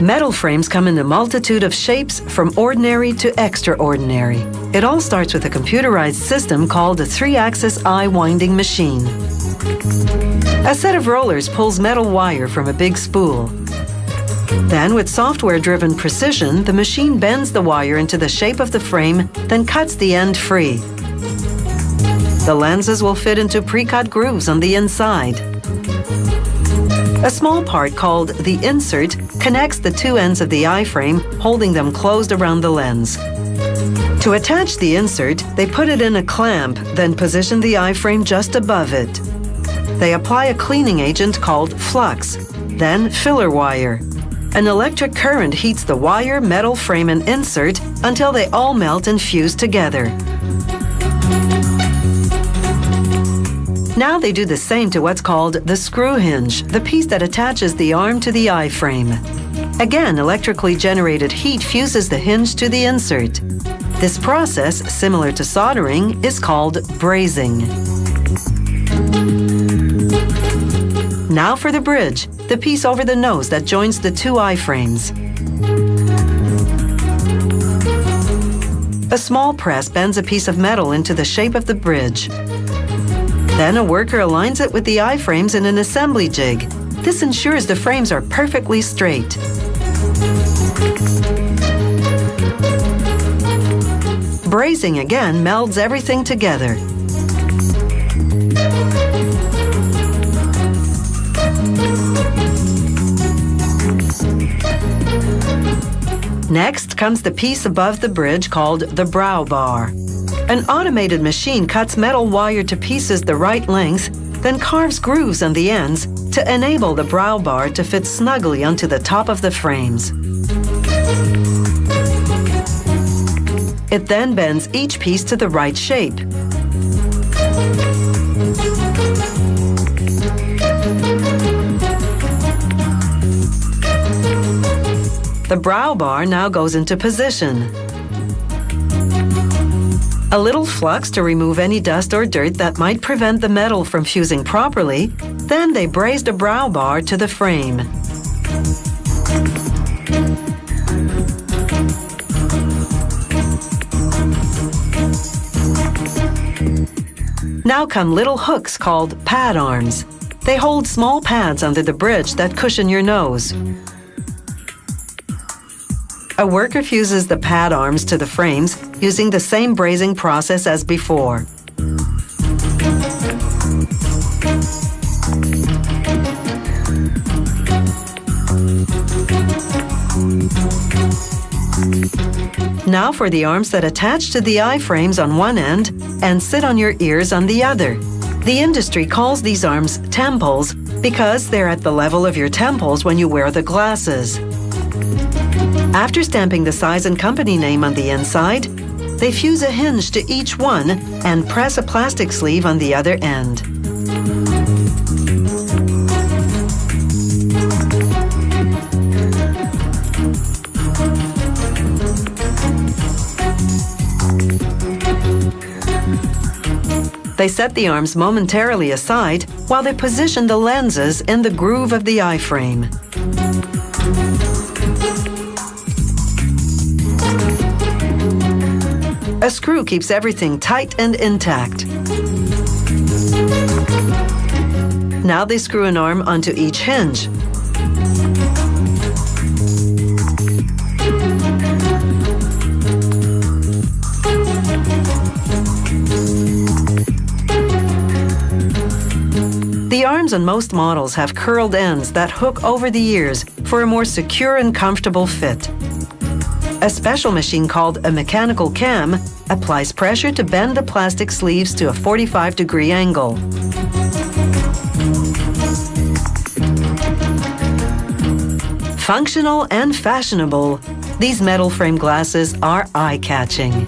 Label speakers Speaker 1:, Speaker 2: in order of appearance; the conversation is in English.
Speaker 1: Metal frames come in a multitude of shapes, from ordinary to extraordinary. It all starts with a computerized system called a 3-axis eye winding machine. A set of rollers pulls metal wire from a big spool. Then, with software-driven precision, the machine bends the wire into the shape of the frame, then cuts the end free. The lenses will fit into pre-cut grooves on the inside. A small part called the insert connects the two ends of the eye frame, holding them closed around the lens. To attach the insert, they put it in a clamp, then position the eye frame just above it. They apply a cleaning agent called flux, then filler wire. An electric current heats the wire, metal frame, and insert until they all melt and fuse together. Now they do the same to what's called the screw hinge, the piece that attaches the arm to the eye frame. Again, electrically generated heat fuses the hinge to the insert. This process, similar to soldering, is called brazing. Now for the bridge, the piece over the nose that joins the two eye frames. A small press bends a piece of metal into the shape of the bridge. Then a worker aligns it with the eye frames in an assembly jig. This ensures the frames are perfectly straight. Brazing again melds everything together. Next comes the piece above the bridge called the brow bar. An automated machine cuts metal wire to pieces the right length, then carves grooves on the ends to enable the brow bar to fit snugly onto the top of the frames. It then bends each piece to the right shape. The brow bar now goes into position. A little flux to remove any dust or dirt that might prevent the metal from fusing properly. Then they braze the brow bar to the frame. Now come little hooks called pad arms. They hold small pads under the bridge that cushion your nose. A worker fuses the pad arms to the frames using the same brazing process as before. Now for the arms that attach to the eye frames on one end and sit on your ears on the other. The industry calls these arms temples because they're at the level of your temples when you wear the glasses. After stamping the size and company name on the inside, they fuse a hinge to each one and press a plastic sleeve on the other end. They set the arms momentarily aside while they position the lenses in the groove of the eye frame. A screw keeps everything tight and intact. Now they screw an arm onto each hinge. The arms on most models have curled ends that hook over the ears for a more secure and comfortable fit. A special machine called a mechanical cam applies pressure to bend the plastic sleeves to a 45-degree angle. Functional and fashionable, these metal frame glasses are eye-catching.